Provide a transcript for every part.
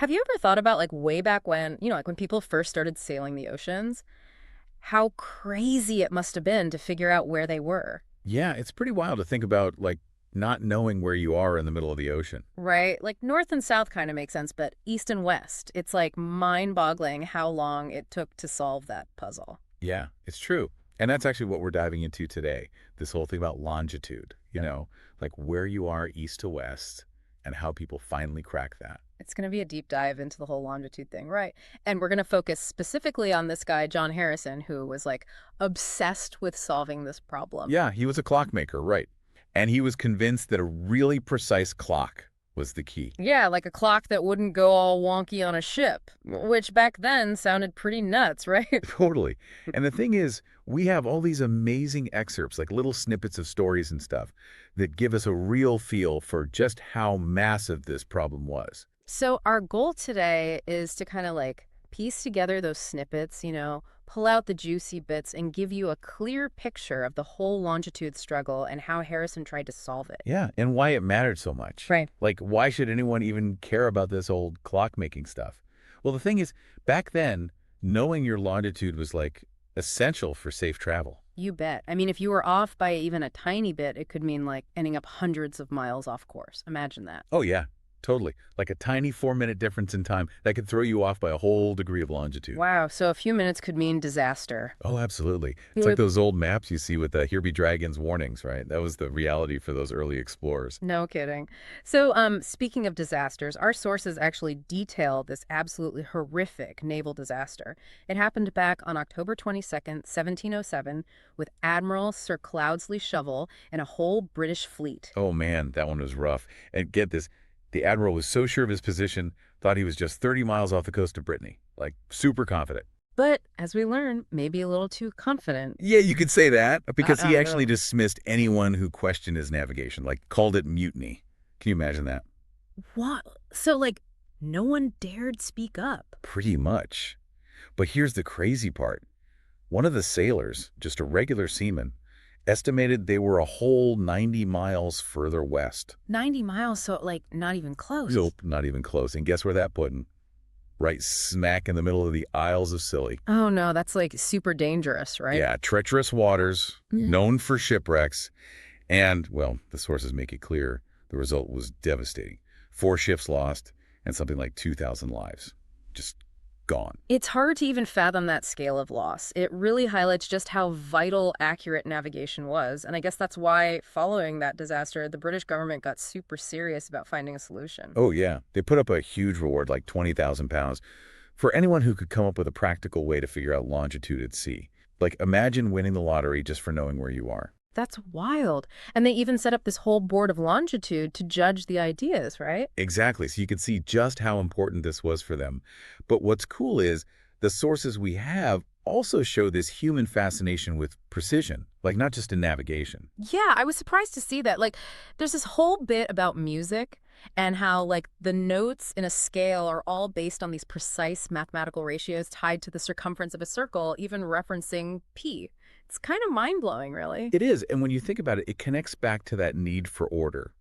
Have you ever thought about like way back when, like when people first started sailing the oceans, how crazy it must have been to figure out where they were, Yeah, it's pretty wild to think about, not knowing where you are in the middle of the ocean. right? Like north and south kind of makes sense, but east and west, it's like mind-boggling how long it took to solve that puzzle. Yeah, it's true. And that's actually what we're diving into today. This whole thing about longitude, like where you are east to west and how people finally crack that. It's going to be a deep dive into the whole longitude thing, right? And we're going to focus specifically on this guy, John Harrison, who was like obsessed with solving this problem. Yeah, he was a clockmaker, right. And he was convinced that a really precise clock was the key. Yeah, like a clock that wouldn't go all wonky on a ship, which back then sounded pretty nuts, right? Totally. And the thing is, we have all these amazing excerpts, like little snippets of stories and stuff, that give us a real feel for just how massive this problem was. So our goal today is to kind of like piece together those snippets, pull out the juicy bits and give you a clear picture of the whole longitude struggle and how Harrison tried to solve it. Yeah, and why it mattered so much. Right. Like, why should anyone even care about this old clock-making stuff? Well, the thing is, back then, knowing your longitude was, essential for safe travel. You bet. I mean, if you were off by even a tiny bit, it could mean like ending up hundreds of miles off course. Imagine that. Oh, yeah, totally. Like a tiny 4-minute difference in time that could throw you off by a whole degree of longitude. Wow, so a few minutes could mean disaster. Oh, absolutely. It's Yeah. like those old maps you see with the "Here be dragons" warnings, right? That was the reality for those early explorers. No kidding. So, speaking of disasters, our sources actually detail this absolutely horrific naval disaster. It happened back on October 22nd, 1707, with Admiral Sir Cloudesley Shovel and a whole British fleet. Oh, man, that one was rough. And get this, the admiral was so sure of his position, thought he was just 30 miles off the coast of Brittany. Like, super confident. But, as we learn, maybe a little too confident. Yeah, you could say that, because he actually Really. dismissed anyone who questioned his navigation, like called it mutiny. Can you imagine that? What? So, like, no one dared speak up. Pretty much. But here's the crazy part. One of the sailors, just a regular seaman, estimated they were a whole 90 miles further west. 90 miles, so, like, not even close. Nope, not even close. And guess where that put him? Right smack in the middle of the Isles of Scilly. Oh, no, that's, like, super dangerous, right? Yeah, treacherous waters, Yeah. known for shipwrecks, and, well, the sources make it clear, the result was devastating. 4 ships lost, and something like 2,000 lives. Just gone. It's hard to even fathom that scale of loss. It really highlights just how vital accurate navigation was. And I guess that's why, following that disaster, the British government got super serious about finding a solution. Oh, yeah. They put up a huge reward, like £20,000, for anyone who could come up with a practical way to figure out longitude at sea. Like, imagine winning the lottery just for knowing where you are. That's wild. And they even set up this whole board of longitude to judge the ideas, right? Exactly. So you can see just how important this was for them. But what's cool is the sources we have also show this human fascination with precision, like not just in navigation. Yeah, I was surprised to see that. Like, there's this whole bit about music and how, like, the notes in a scale are all based on these precise mathematical ratios tied to the circumference of a circle, even referencing pi. It's kind of mind-blowing, really. It is. And when you think about it, it connects back to that need for order,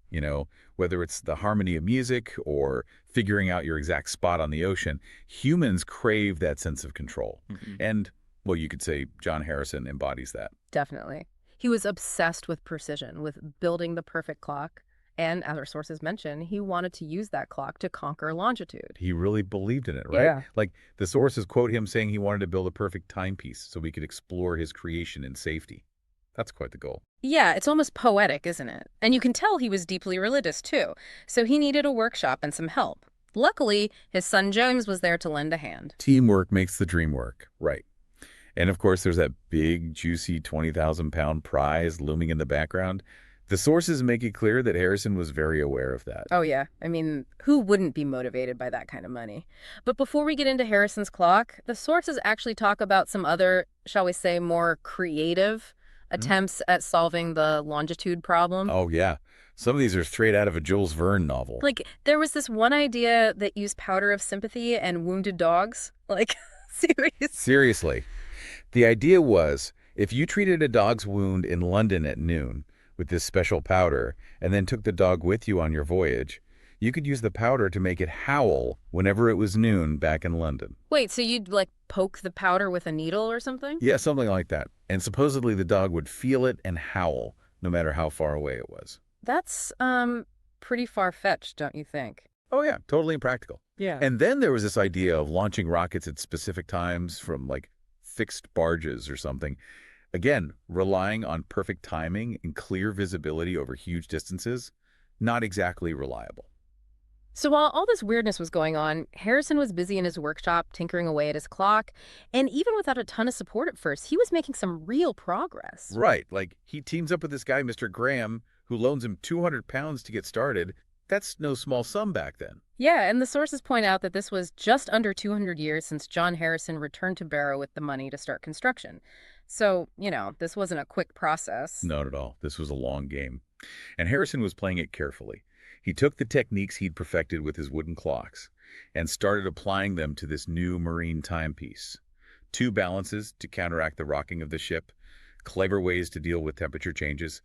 whether it's the harmony of music or figuring out your exact spot on the ocean. Humans crave that sense of control. And, well, you could say John Harrison embodies that. Definitely. He was obsessed with precision, with building the perfect clock. And as our sources mention, he wanted to use that clock to conquer longitude. He really believed in it, right? Yeah. Like, the sources quote him saying he wanted to build a perfect timepiece so we could explore his creation in safety. That's quite the goal. Yeah, it's almost poetic, isn't it? And you can tell he was deeply religious, too. So he needed a workshop and some help. Luckily, his son James was there to lend a hand. Teamwork makes the dream work, right? And of course, there's that big, juicy 20,000-pound prize looming in the background. The sources make it clear that Harrison was very aware of that. Oh, yeah. I mean, who wouldn't be motivated by that kind of money? But before we get into Harrison's clock, the sources actually talk about some other, shall we say, more creative attempts at solving the longitude problem. Oh, yeah. Some of these are straight out of a Jules Verne novel. Like, there was this one idea that used powder of sympathy and wounded dogs. Like, seriously. Seriously. The idea was, if you treated a dog's wound in London at noon with this special powder and then took the dog with you on your voyage, You could use the powder to make it howl whenever it was noon back in London. Wait, so you'd like poke the powder with a needle or something? Yeah, something like that. And supposedly the dog would feel it and howl, no matter how far away it was. That's, pretty far-fetched, don't you think? Oh yeah, totally impractical. Yeah. And then there was this idea of launching rockets at specific times from like fixed barges or something. Again, relying on perfect timing and clear visibility over huge distances, not exactly reliable. So while all this weirdness was going on, Harrison was busy in his workshop tinkering away at his clock, and even without a ton of support at first, he was making some real progress. Right, like he teams up with this guy, Mr. Graham, who loans him 200 pounds to get started. That's no small sum back then. Yeah, and the sources point out that this was just under 200 years since John Harrison returned to Barrow with the money to start construction. So, this wasn't a quick process. Not at all. This was a long game. And Harrison was playing it carefully. He took the techniques he'd perfected with his wooden clocks and started applying them to this new marine timepiece. Two balances to counteract the rocking of the ship, clever ways to deal with temperature changes.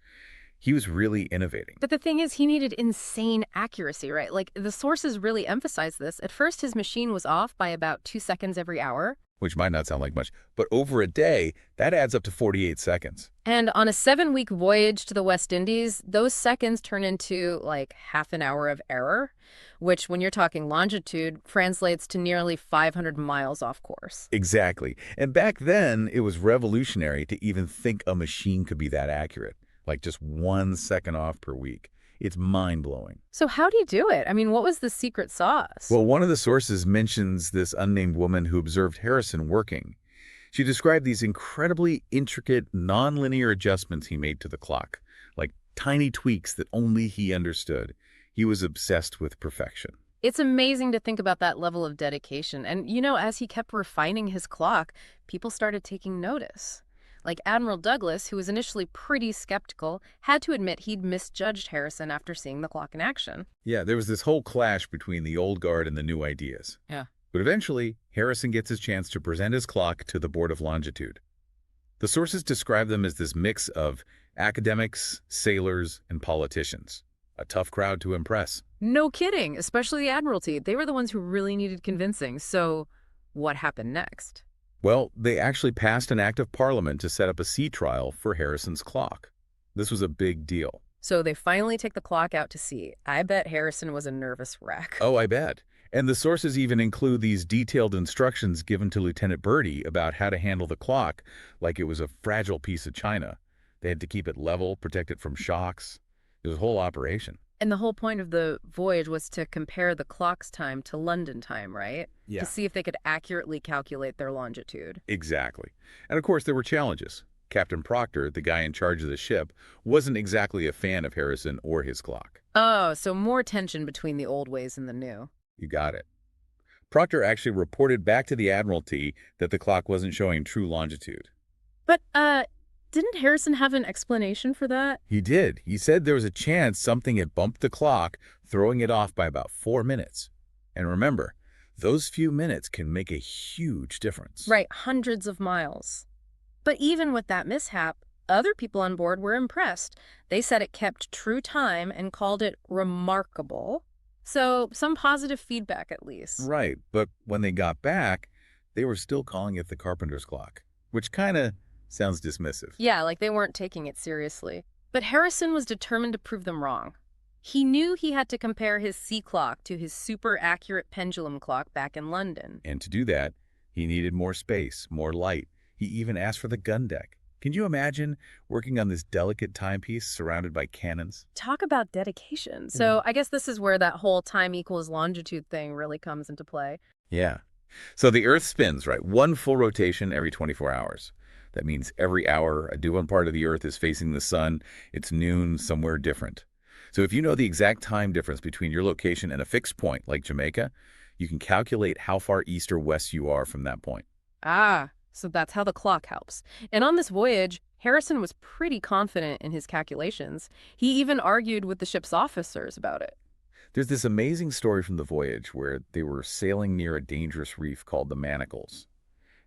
He was really innovating. But the thing is, he needed insane accuracy, right? Like, the sources really emphasize this. At first, his machine was off by about 2 seconds every hour. Which might not sound like much, but over a day, that adds up to 48 seconds. And on a 7-week voyage to the West Indies, those seconds turn into, like, half an hour of error, which, when you're talking longitude, translates to nearly 500 miles off course. Exactly. And back then, it was revolutionary to even think a machine could be that accurate, like just 1 second off per week. It's mind-blowing. So how do you do it? I mean, what was the secret sauce? Well, one of the sources mentions this unnamed woman who observed Harrison working. She described these incredibly intricate, nonlinear adjustments he made to the clock, like tiny tweaks that only he understood. He was obsessed with perfection. It's amazing to think about that level of dedication. And, as he kept refining his clock, people started taking notice. Like Admiral Douglas, who was initially pretty skeptical, had to admit he'd misjudged Harrison after seeing the clock in action. Yeah, there was this whole clash between the old guard and the new ideas. Yeah. But eventually, Harrison gets his chance to present his clock to the Board of Longitude. The sources describe them as this mix of academics, sailors, and politicians. A tough crowd to impress. No kidding, especially the Admiralty. They were the ones who really needed convincing. So what happened next? Well, they actually passed an act of parliament to set up a sea trial for Harrison's clock. This was a big deal. So they finally take the clock out to sea. I bet Harrison was a nervous wreck. Oh, I bet. And the sources even include these detailed instructions given to Lieutenant Birdie about how to handle the clock like it was a fragile piece of china. They had to keep it level, protect it from shocks. It was a whole operation. And the whole point of the voyage was to compare the clock's time to London time, right? Yeah. To see if they could accurately calculate their longitude. Exactly. And of course, there were challenges. Captain Proctor, the guy in charge of the ship, wasn't exactly a fan of Harrison or his clock. Oh, so more tension between the old ways and the new. You got it. Proctor actually reported back to the Admiralty that the clock wasn't showing true longitude. But, didn't Harrison have an explanation for that? He did. He said there was a chance something had bumped the clock, throwing it off by about 4 minutes. And remember, those few minutes can make a huge difference. Right, hundreds of miles. But even with that mishap, other people on board were impressed. They said it kept true time and called it remarkable. So some positive feedback at least. Right, but when they got back, they were still calling it the carpenter's clock, which kind of sounds dismissive. Yeah, like they weren't taking it seriously. But Harrison was determined to prove them wrong. He knew he had to compare his sea clock to his super accurate pendulum clock back in London. And to do that, he needed more space, more light. He even asked for the gun deck. Can you imagine working on this delicate timepiece surrounded by cannons? Talk about dedication. So I guess this is where that whole time equals longitude thing really comes into play. Yeah. So the Earth spins, right? One full rotation every 24 hours. That means every hour, a different part of the Earth is facing the sun. It's noon somewhere different. So if you know the exact time difference between your location and a fixed point, like Jamaica, you can calculate how far east or west you are from that point. Ah, so that's how the clock helps. And on this voyage, Harrison was pretty confident in his calculations. He even argued with the ship's officers about it. There's this amazing story from the voyage where they were sailing near a dangerous reef called the Manacles.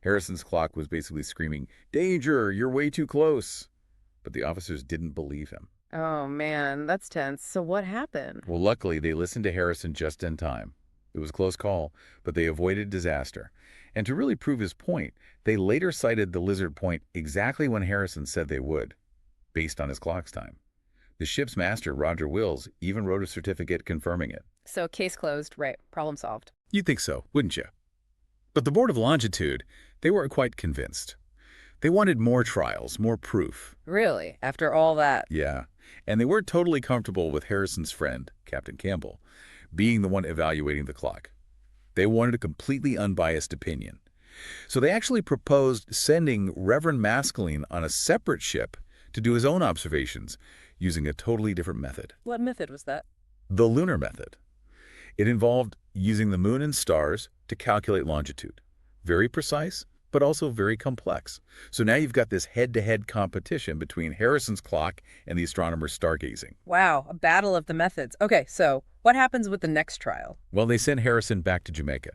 Harrison's clock was basically screaming, "Danger, you're way too close." But the officers didn't believe him. Oh, man, that's tense. So what happened? Well, luckily, they listened to Harrison just in time. It was a close call, but they avoided disaster. And to really prove his point, they later cited the lizard point exactly when Harrison said they would, based on his clock's time. The ship's master, Roger Wills, even wrote a certificate confirming it. So case closed, right? Problem solved. You'd think so, wouldn't you? But the Board of Longitude, they weren't quite convinced. They wanted more trials, more proof. Really? After all that? Yeah, and they weren't totally comfortable with Harrison's friend, Captain Campbell, being the one evaluating the clock. They wanted a completely unbiased opinion. So they actually proposed sending Reverend Maskelyne on a separate ship to do his own observations using a totally different method. What method was that? The lunar method. It involved using the moon and stars to calculate longitude. Very precise, but also very complex. So now you've got this head-to-head competition between Harrison's clock and the astronomer's stargazing. Wow, a battle of the methods. Okay, so what happens with the next trial? Well, they sent Harrison back to Jamaica.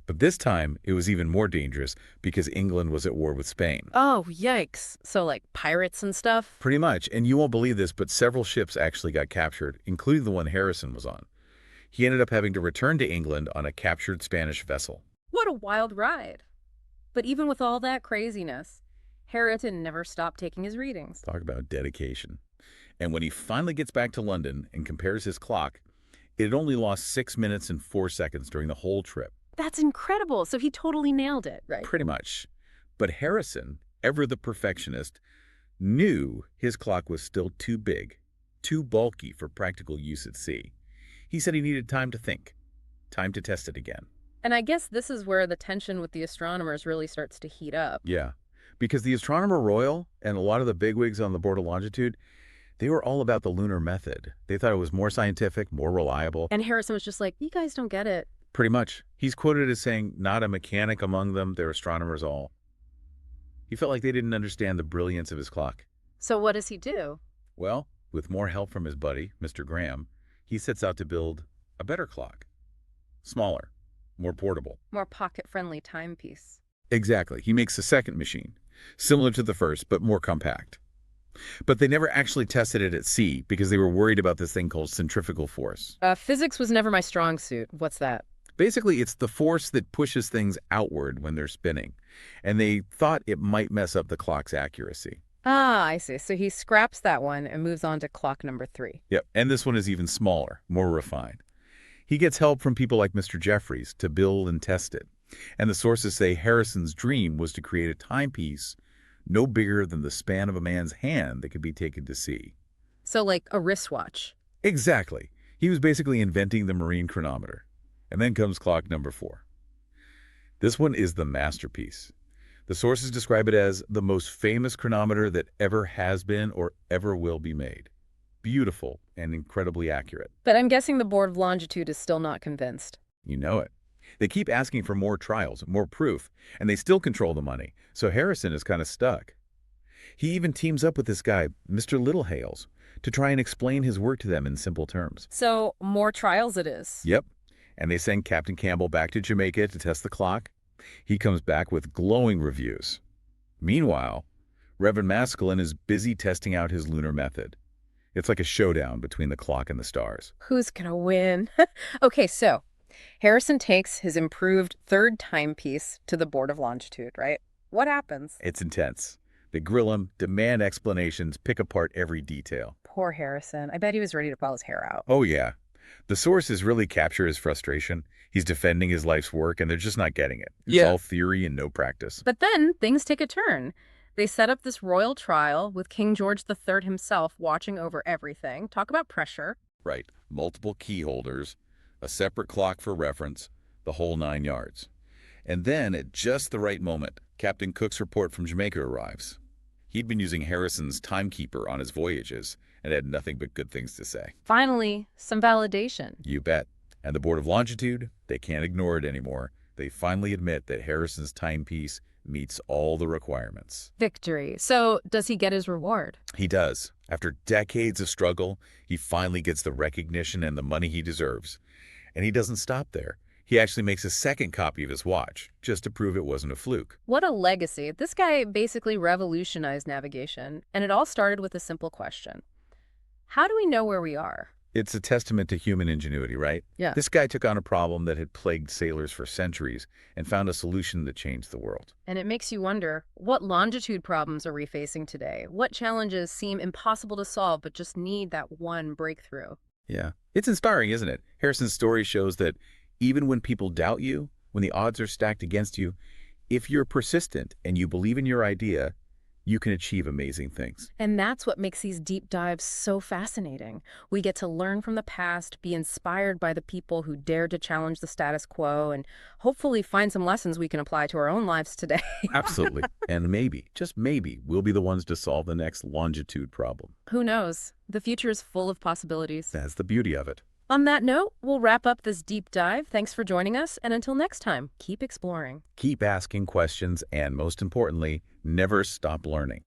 But this time, it was even more dangerous because England was at war with Spain. Oh, yikes. So like pirates and stuff? Pretty much, and you won't believe this, but several ships actually got captured, including the one Harrison was on. He ended up having to return to England on a captured Spanish vessel. What a wild ride. But even with all that craziness, Harrison never stopped taking his readings. Talk about dedication. And when he finally gets back to London and compares his clock, it had only lost 6 minutes and 4 seconds during the whole trip. That's incredible. So he totally nailed it, right? Pretty much. But Harrison, ever the perfectionist, knew his clock was still too big, too bulky for practical use at sea. He said he needed time to think, time to test it again. And I guess this is where the tension with the astronomers really starts to heat up. Yeah, because the Astronomer Royal and a lot of the bigwigs on the Board of Longitude, they were all about the lunar method. They thought it was more scientific, more reliable. And Harrison was just like, you guys don't get it. Pretty much. He's quoted as saying, not a mechanic among them, they're astronomers all. He felt like they didn't understand the brilliance of his clock. So what does he do? Well, with more help from his buddy, Mr. Graham, he sets out to build a better clock. Smaller, more portable. More pocket-friendly timepiece. Exactly. He makes a second machine, similar to the first, but more compact. But they never actually tested it at sea because they were worried about this thing called centrifugal force. Physics was never my strong suit. What's that? Basically, it's the force that pushes things outward when they're spinning, and they thought it might mess up the clock's accuracy. Ah, I see. So he scraps that one and moves on to clock number 3. Yep, and this one is even smaller, more refined. He gets help from people like Mr. Jeffries to build and test it. And the sources say Harrison's dream was to create a timepiece no bigger than the span of a man's hand that could be taken to sea. So like a wristwatch. Exactly. He was basically inventing the marine chronometer. And then comes clock number 4. This one is the masterpiece. The sources describe it as the most famous chronometer that ever has been or ever will be made. Beautiful and incredibly accurate. But I'm guessing the Board of Longitude is still not convinced. You know it. They keep asking for more trials, more proof, and they still control the money, so Harrison is kind of stuck. He even teams up with this guy, Mr. Littlehales, to try and explain his work to them in simple terms. So more trials it is. Yep, and they send Captain Campbell back to Jamaica to test the clock. He comes back with glowing reviews. Meanwhile, Reverend Maskelyne is busy testing out his lunar method. It's like a showdown between the clock and the stars. Who's gonna win? Okay, so Harrison takes his improved third timepiece to the Board of Longitude, right? What happens? It's intense. They grill him, demand explanations, pick apart every detail. Poor Harrison. I bet he was ready to pull his hair out. Oh, yeah. The sources really capture his frustration. He's defending his life's work, and they're just not getting it. It's all theory and no practice. But then things take a turn. They set up this royal trial with King George III himself watching over everything. Talk about pressure. Right. Multiple key holders, a separate clock for reference, the whole 9 yards. And then, at just the right moment, Captain Cook's report from Jamaica arrives. He'd been using Harrison's Timekeeper on his voyages and had nothing but good things to say. Finally, some validation. You bet. And the Board of Longitude, they can't ignore it anymore. They finally admit that Harrison's timepiece meets all the requirements. Victory. So does he get his reward? He does. After decades of struggle, he finally gets the recognition and the money he deserves. And he doesn't stop there. He actually makes a second copy of his watch, just to prove it wasn't a fluke. What a legacy. This guy basically revolutionized navigation, and it all started with a simple question. How do we know where we are? It's a testament to human ingenuity, right? Yeah. This guy took on a problem that had plagued sailors for centuries and found a solution that changed the world. And it makes you wonder, what longitude problems are we facing today? What challenges seem impossible to solve but just need that one breakthrough? Yeah. It's inspiring, isn't it? Harrison's story shows that even when people doubt you, when the odds are stacked against you, if you're persistent and you believe in your idea, you can achieve amazing things. And that's what makes these deep dives so fascinating. We get to learn from the past, be inspired by the people who dared to challenge the status quo, and hopefully find some lessons we can apply to our own lives today. Absolutely. And maybe, just maybe, we'll be the ones to solve the next longitude problem. Who knows? The future is full of possibilities. That's the beauty of it. On that note, we'll wrap up this deep dive. Thanks for joining us, and until next time, keep exploring. Keep asking questions and, most importantly, never stop learning.